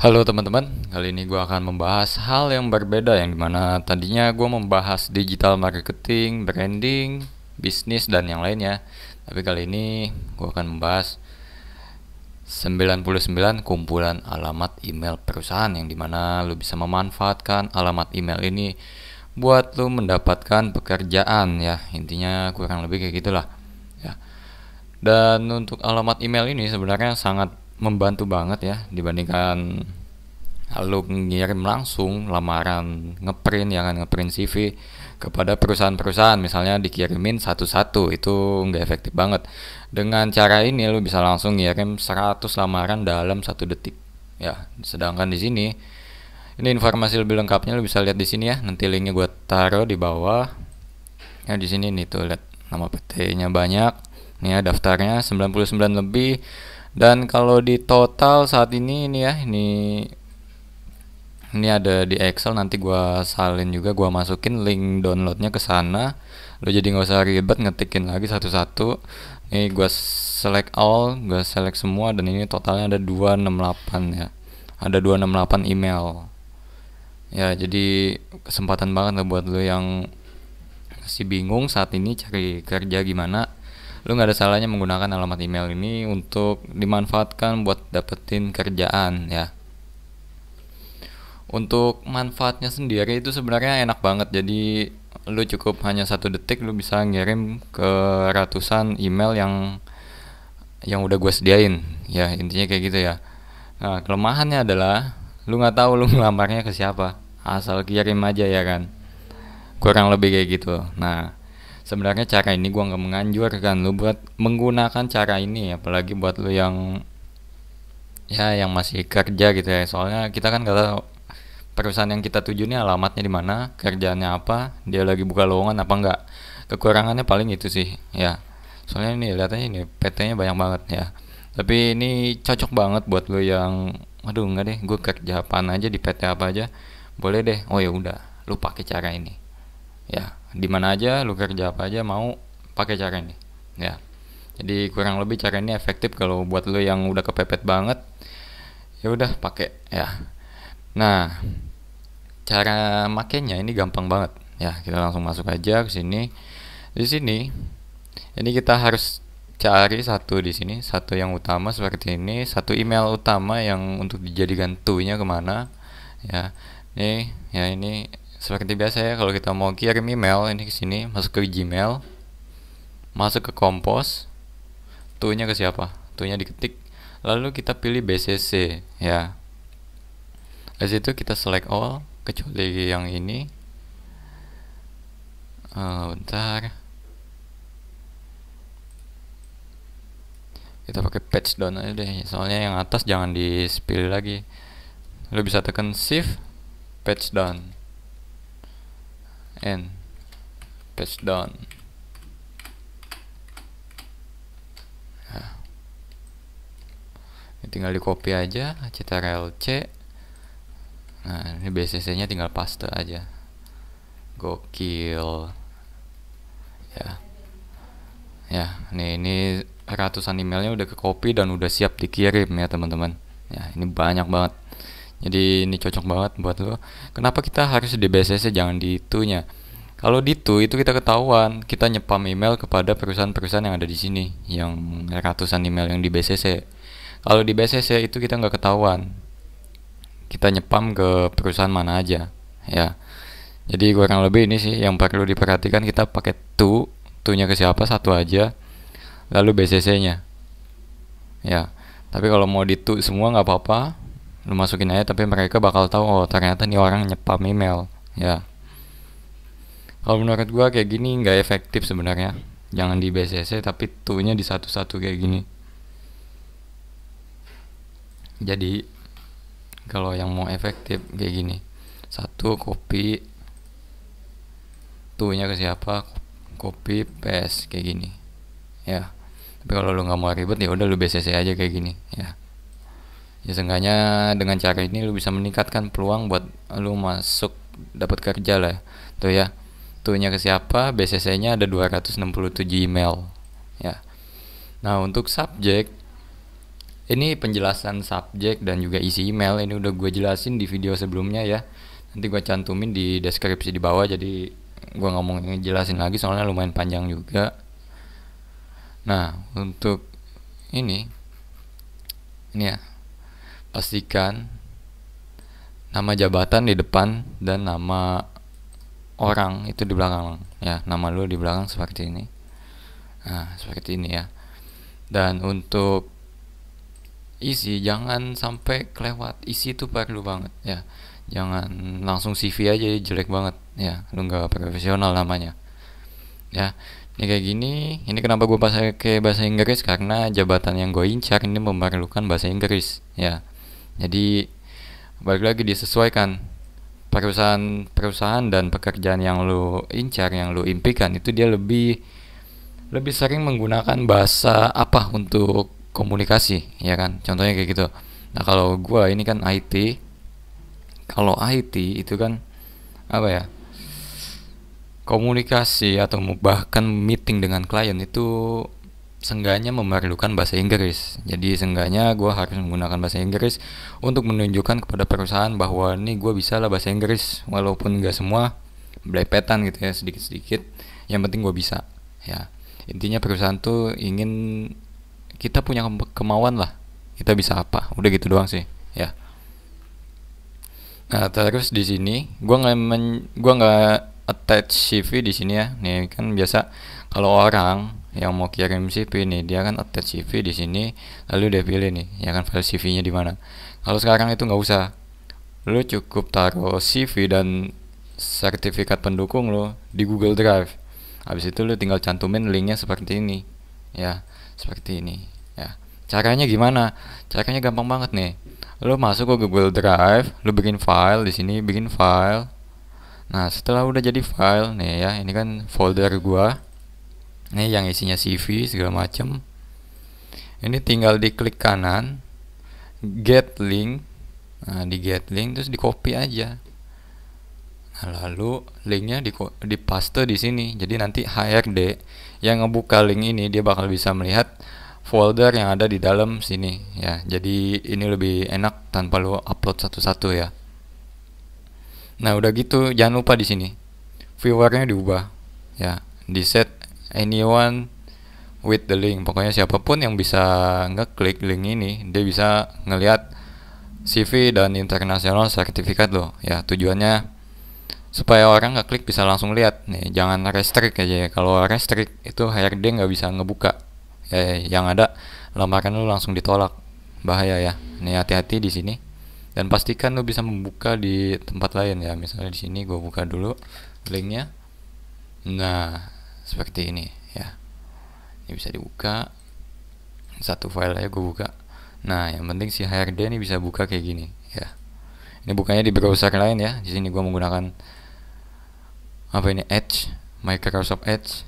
Halo teman-teman, kali ini gue akan membahas hal yang berbeda yang dimana tadinya gue membahas digital marketing, branding, bisnis dan yang lainnya. Tapi kali ini gue akan membahas 99 kumpulan alamat email perusahaan yang dimana lu bisa memanfaatkan alamat email ini buat lu mendapatkan pekerjaan ya. Intinya kurang lebih kayak gitulah ya. Dan untuk alamat email ini sebenarnya sangat membantu banget ya dibandingkan lu ngirim langsung lamaran ngeprint ya kan, ngeprint CV kepada perusahaan-perusahaan, misalnya dikirimin satu-satu, itu nggak efektif banget. Dengan cara ini lu bisa langsung ngirim 100 lamaran dalam 1 detik ya. Sedangkan di sini ini informasi lebih lengkapnya lu bisa lihat di sini ya, nanti linknya gue taruh di bawah ya. Di sini nih tuh, lihat nama PT-nya banyak nih ya, daftarnya 99 lebih. Dan kalau di total saat ini ya, ini ada di Excel, nanti gua salin juga, gua masukin link downloadnya ke sana. Lo jadi nggak usah ribet ngetikin lagi satu-satu. Ini gua select all, gua select semua, dan ini totalnya ada 268 ya. Ada 268 email. Ya, jadi kesempatan banget lah buat lo yang masih bingung saat ini cari kerja gimana. Lu nggak ada salahnya menggunakan alamat email ini untuk dimanfaatkan buat dapetin kerjaan ya. Untuk manfaatnya sendiri itu sebenarnya enak banget. Jadi lu cukup hanya 1 detik lu bisa ngirim ke ratusan email yang udah gue sediain. Ya intinya kayak gitu ya. Nah kelemahannya adalah lu nggak tahu lu ngelamarnya ke siapa. Asal kirim aja ya kan. Kurang lebih kayak gitu. Nah sebenarnya cara ini gue nggak menganjurkan lu buat menggunakan cara ini, apalagi buat lu yang ya yang masih kerja gitu ya. Soalnya kita kan nggak tahu perusahaan yang kita tuju ini alamatnya di mana, kerjaannya apa, dia lagi buka lowongan apa enggak. Kekurangannya paling itu sih ya. Soalnya ini lihat aja, ini PT-nya banyak banget ya. Tapi ini cocok banget buat lo yang aduh enggak deh, gue kerja apaan aja di PT apa aja. Boleh deh. Oh ya udah, lu pakai cara ini. Ya, di mana aja lu kerja apa aja mau pakai cara ini. Ya. Jadi kurang lebih cara ini efektif kalau buat lo yang udah kepepet banget. Ya udah pakai ya. Nah, cara makainya ini gampang banget ya. Kita langsung masuk aja ke sini. Di sini ini kita harus cari satu, di sini satu yang utama seperti ini, satu email utama yang untuk dijadikan to-nya kemana ya. Nih ya, ini seperti biasa ya, kalau kita mau kirim email ini ke sini, masuk ke Gmail, masuk ke Compose, to-nya ke siapa, to-nya diketik, lalu kita pilih BCC ya. Di situ kita select all kecuali yang ini. Bentar, kita pakai page down aja deh, soalnya yang atas jangan di spill lagi. Lo bisa tekan shift page down and page down ya. Ini tinggal di copy aja Ctrl C. Nah ini BCC nya tinggal paste aja. Gokil ya. Ya ini ratusan emailnya udah ke copy dan udah siap dikirim ya teman-teman ya. Ini banyak banget, jadi ini cocok banget buat lo. Kenapa kita harus di BCC jangan di itu-nya? Kalau di itu kita ketahuan kita nyepam email kepada perusahaan-perusahaan yang ada di sini, yang ratusan email yang di BCC. Kalau di BCC itu kita nggak ketahuan kita nyepam ke perusahaan mana aja ya. Jadi kurang lebih ini sih yang perlu diperhatikan, kita pakai to-nya ke siapa satu aja, lalu BCC-nya ya. Tapi kalau mau di to semua nggak apa-apa, lu masukin aja, tapi mereka bakal tahu oh ternyata nih orang nyepam email ya. Kalau menurut gua kayak gini nggak efektif sebenarnya. Jangan di BCC tapi to-nya di satu-satu kayak gini. Jadi kalau yang mau efektif kayak gini, satu copy to-nya ke siapa, copy paste kayak gini ya. Tapi kalau lu nggak mau ribet ya udah lu BCC aja kayak gini ya. Ya seenggaknya dengan cara ini lu bisa meningkatkan peluang buat lu masuk dapat kerja lah tuh ya. To-nya ke siapa, BCC nya ada 267 email ya. Nah untuk subjek Ini penjelasan subjek dan juga isi email ini udah gue jelasin di video sebelumnya ya. Nanti gue cantumin di deskripsi di bawah, jadi gue nggak mau ngejelasin lagi soalnya lumayan panjang juga. Nah, untuk ini ya, pastikan nama jabatan di depan dan nama orang itu di belakang ya, nama lu di belakang seperti ini. Nah, seperti ini ya. Dan untuk isi jangan sampai kelewat, isi itu perlu banget ya. Jangan langsung CV aja jelek banget ya, lu nggak profesional namanya ya. Ini kayak gini, ini kenapa gue pakai bahasa Inggris, karena jabatan yang gue incar ini memerlukan bahasa Inggris ya. Jadi balik lagi disesuaikan perusahaan dan pekerjaan yang lu incar, yang lu impikan itu dia lebih lebih sering menggunakan bahasa apa untuk komunikasi ya kan, contohnya kayak gitu. Nah kalau gua ini kan IT, kalau IT itu kan apa ya, komunikasi atau bahkan meeting dengan klien itu seenggaknya memerlukan bahasa Inggris. Jadi seenggaknya gue harus menggunakan bahasa Inggris untuk menunjukkan kepada perusahaan bahwa nih gue bisa lah bahasa Inggris, walaupun gak semua, belepetan gitu ya, sedikit-sedikit. Yang penting gue bisa ya. Intinya perusahaan tuh ingin kita punya kemauan lah, kita bisa apa, udah gitu doang sih ya. Nah terus di sini gua nggak attach CV di sini ya. Nih kan biasa kalau orang yang mau kirim CV nih, dia kan attach CV di sini, lalu dia pilih nih ya kan file CV-nya di mana. Kalau sekarang itu nggak usah, lu cukup taruh CV dan sertifikat pendukung lo di Google Drive. Habis itu lu tinggal cantumin linknya seperti ini ya, seperti ini ya. Caranya gimana? Caranya gampang banget nih. Lu masuk ke Google Drive, lu bikin file di sini, bikin file. Nah, setelah udah jadi file nih ya, ini kan folder gua. Nih yang isinya CV segala macem. Ini tinggal diklik kanan, get link. Nah, di get link terus di copy aja. Nah, lalu linknya di paste di sini. Jadi nanti HRD yang ngebuka link ini dia bakal bisa melihat folder yang ada di dalam sini ya. Jadi ini lebih enak tanpa lu upload satu-satu ya. Nah, udah gitu jangan lupa di sini viewernya diubah ya. Di set anyone with the link. Pokoknya siapapun yang bisa ngeklik link ini, dia bisa ngelihat CV dan international sertifikat lo ya. Tujuannya supaya orang ngeklik bisa langsung lihat nih, jangan restrict aja ya. Kalau restrict itu HRD nggak bisa ngebuka ya, yang ada lamaran lu langsung ditolak, bahaya ya. Nih hati-hati di sini dan pastikan lu bisa membuka di tempat lain ya. Misalnya di sini gue buka dulu linknya. Nah seperti ini ya, ini bisa dibuka satu file aja gue buka. Nah yang penting si HRD ini bisa buka kayak gini ya. Ini bukanya di browser lain ya. Di sini gue menggunakan apa ini, Edge, Microsoft Edge.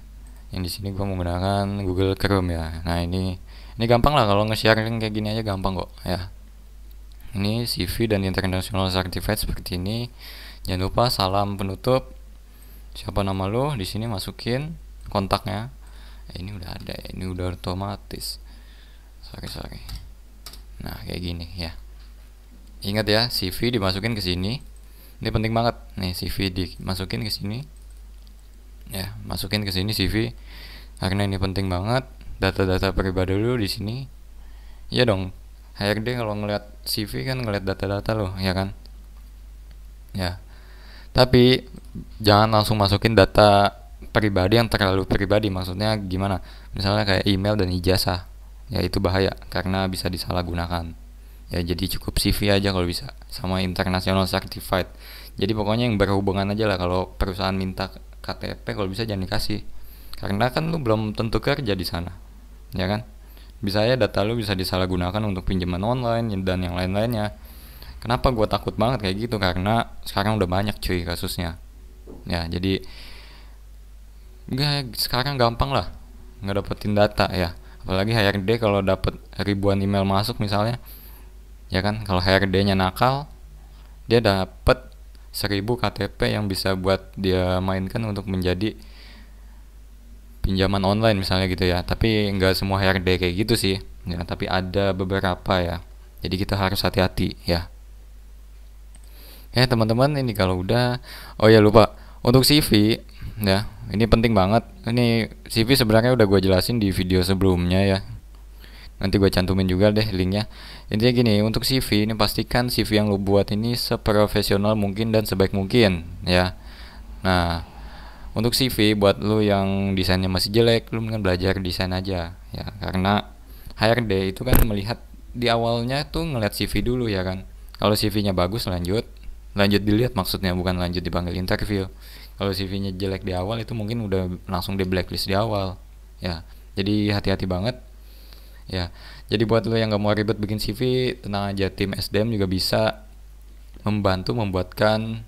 Yang di sini gue menggunakan Google Chrome ya. Nah ini gampang lah, kalau nge-sharing kayak gini aja gampang kok ya. Ini CV dan International Certificate seperti ini. Jangan lupa salam penutup, siapa nama lo di sini, masukin kontaknya. Ini udah ada ya, ini udah otomatis. Sorry. Nah kayak gini ya. Ingat ya, CV dimasukin ke sini. Ini penting banget nih, CV dimasukin ke sini ya, masukin ke sini CV karena ini penting banget. Data-data pribadi lu di sini ya dong. HRD kalau ngeliat CV kan ngeliat data-data lo ya kan ya. Tapi jangan langsung masukin data pribadi yang terlalu pribadi. Maksudnya gimana, misalnya kayak email dan ijazah ya, itu bahaya karena bisa disalahgunakan ya. Jadi cukup CV aja kalau bisa, sama international certified. Jadi pokoknya yang berhubungan aja lah. Kalau perusahaan minta KTP, kalau bisa jangan dikasih, karena kan lu belum tentu kerja di sana ya kan. Bisa ya data lu bisa disalahgunakan untuk pinjaman online dan yang lain-lainnya. Kenapa gue takut banget kayak gitu, karena sekarang udah banyak cuy kasusnya ya. Jadi sekarang gampang lah ngedapetin data ya. Apalagi HRD kalau dapet ribuan email masuk misalnya ya kan. Kalau HRD nya nakal, dia dapet 1000 KTP yang bisa buat dia mainkan untuk menjadi pinjaman online misalnya gitu ya. Tapi nggak semua HRD kayak gitu sih. Ya, tapi ada beberapa ya. Jadi kita harus hati-hati ya. Ya teman-teman, ini kalau udah, oh ya lupa, untuk CV ya, ini penting banget. Ini CV sebenarnya udah gue jelasin di video sebelumnya ya. Nanti gue cantumin juga deh linknya. Intinya gini, untuk CV ini pastikan CV yang lo buat ini seprofesional mungkin dan sebaik mungkin ya. Nah, untuk CV buat lo yang desainnya masih jelek, lo mending belajar desain aja ya. Karena HRD itu kan melihat di awalnya tuh ngeliat CV dulu ya kan. Kalau CV-nya bagus lanjut dilihat maksudnya, bukan lanjut dipanggil interview. Kalau CV-nya jelek di awal itu mungkin udah langsung di blacklist di awal ya. Jadi hati-hati banget ya. Jadi buat lo yang gak mau ribet bikin CV, tenang aja, tim SDM juga bisa membantu membuatkan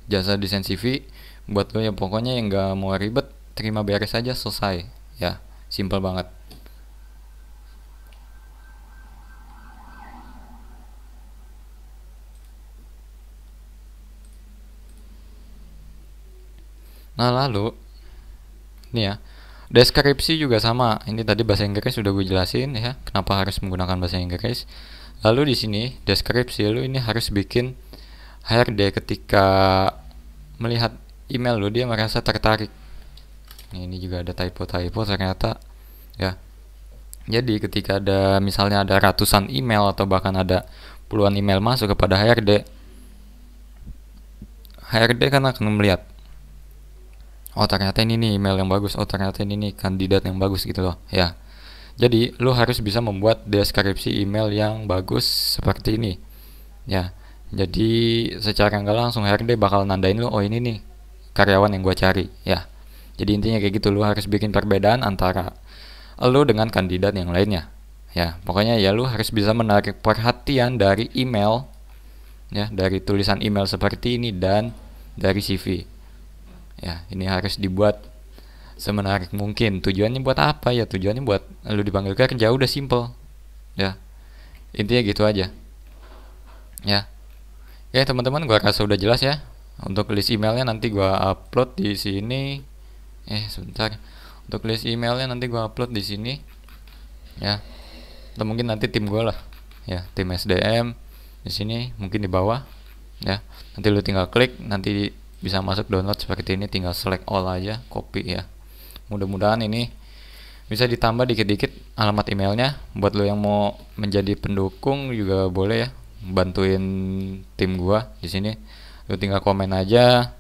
jasa desain CV buat lo yang pokoknya yang gak mau ribet, terima beres aja, selesai ya, simple banget. Nah lalu nih ya, deskripsi juga sama. Ini tadi bahasa Inggris sudah gue jelasin ya, kenapa harus menggunakan bahasa Inggris. Lalu di sini deskripsi lu ini harus bikin HRD ketika melihat email lu dia merasa tertarik. Ini juga ada typo ternyata ya. Jadi ketika ada misalnya ada ratusan email atau bahkan ada puluhan email masuk kepada HRD kan akan melihat, oh ternyata ini nih email yang bagus, oh ternyata ini nih kandidat yang bagus gitu loh ya. Jadi lu harus bisa membuat deskripsi email yang bagus seperti ini ya. Jadi secara nggak langsung HRD bakal nandain lu, oh ini nih karyawan yang gua cari ya. Jadi intinya kayak gitu, lu harus bikin perbedaan antara lu dengan kandidat yang lainnya ya. Pokoknya ya lu harus bisa menarik perhatian dari email ya, dari tulisan email seperti ini dan dari CV ya. Ini harus dibuat semenarik mungkin. Tujuannya buat apa ya? Tujuannya buat lu dipanggil kerja, udah simple ya. Intinya gitu aja ya. Ya teman-teman, gua rasa udah jelas ya. Untuk list emailnya nanti gua upload di sini. Sebentar. Untuk list emailnya nanti gua upload di sini ya. Atau mungkin nanti tim gua lah ya, tim SDM di sini mungkin di bawah ya. Nanti lu tinggal klik, nanti bisa masuk download seperti ini, tinggal select all aja, copy ya. Mudah-mudahan ini bisa ditambah dikit-dikit alamat emailnya. Buat lo yang mau menjadi pendukung juga boleh ya, bantuin tim gua di sini. Lo tinggal komen aja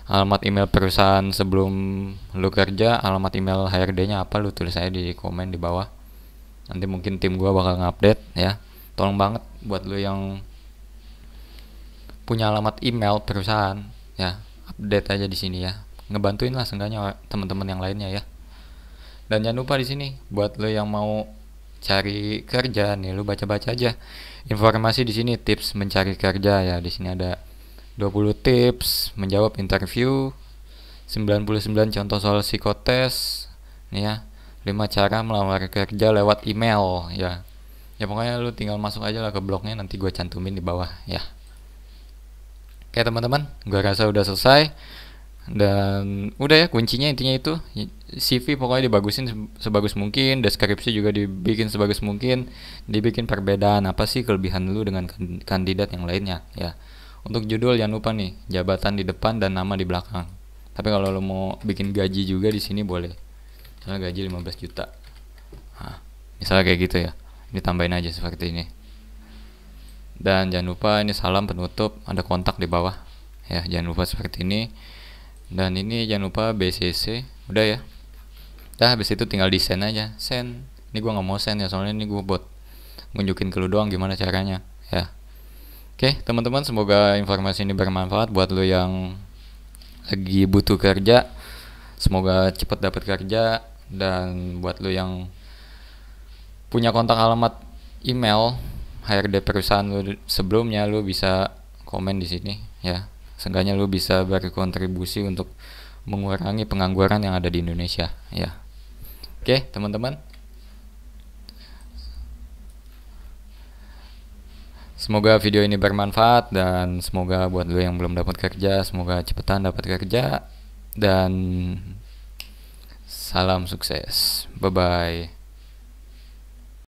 alamat email perusahaan sebelum lo kerja, alamat email HRD-nya apa, lo tulis aja di komen di bawah. Nanti mungkin tim gua bakal ngupdate ya. Tolong banget buat lo yang punya alamat email perusahaan ya, update aja di sini ya. Ngebantuin lah seenggaknya teman-teman yang lainnya ya. Dan jangan lupa di sini buat lo yang mau cari kerja nih, lo baca-baca aja informasi di sini, tips mencari kerja ya. Di sini ada 20 tips menjawab interview, 99 contoh soal psikotes nih ya, 5 cara melamar kerja lewat email ya. Ya pokoknya lo tinggal masuk aja lah ke blognya, nanti gue cantumin di bawah ya. Oke teman-teman, gue rasa udah selesai. Dan udah ya, kuncinya intinya itu CV pokoknya dibagusin sebagus mungkin, deskripsi juga dibikin sebagus mungkin, dibikin perbedaan apa sih kelebihan lu dengan kandidat yang lainnya ya. Untuk judul jangan lupa nih, jabatan di depan dan nama di belakang. Tapi kalau lu mau bikin gaji juga di sini boleh, misalnya gaji 15 juta, nah, misalnya kayak gitu ya, ditambahin aja seperti ini. Dan jangan lupa ini salam penutup, ada kontak di bawah ya, jangan lupa seperti ini. Dan ini jangan lupa BCC, udah ya. Dah habis itu tinggal desain aja, send. Ini gua nggak mau send ya, soalnya ini gua buat nunjukin ke lu doang gimana caranya ya. Oke teman-teman, semoga informasi ini bermanfaat buat lu yang lagi butuh kerja. Semoga cepet dapat kerja. Dan buat lu yang punya kontak alamat email HRD perusahaan lu sebelumnya, lu bisa komen di sini ya. Seenggaknya lu bisa berkontribusi untuk mengurangi pengangguran yang ada di Indonesia ya. Oke teman-teman, semoga video ini bermanfaat, dan semoga buat lu yang belum dapat kerja, semoga cepetan dapat kerja. Dan Salam sukses. Bye bye.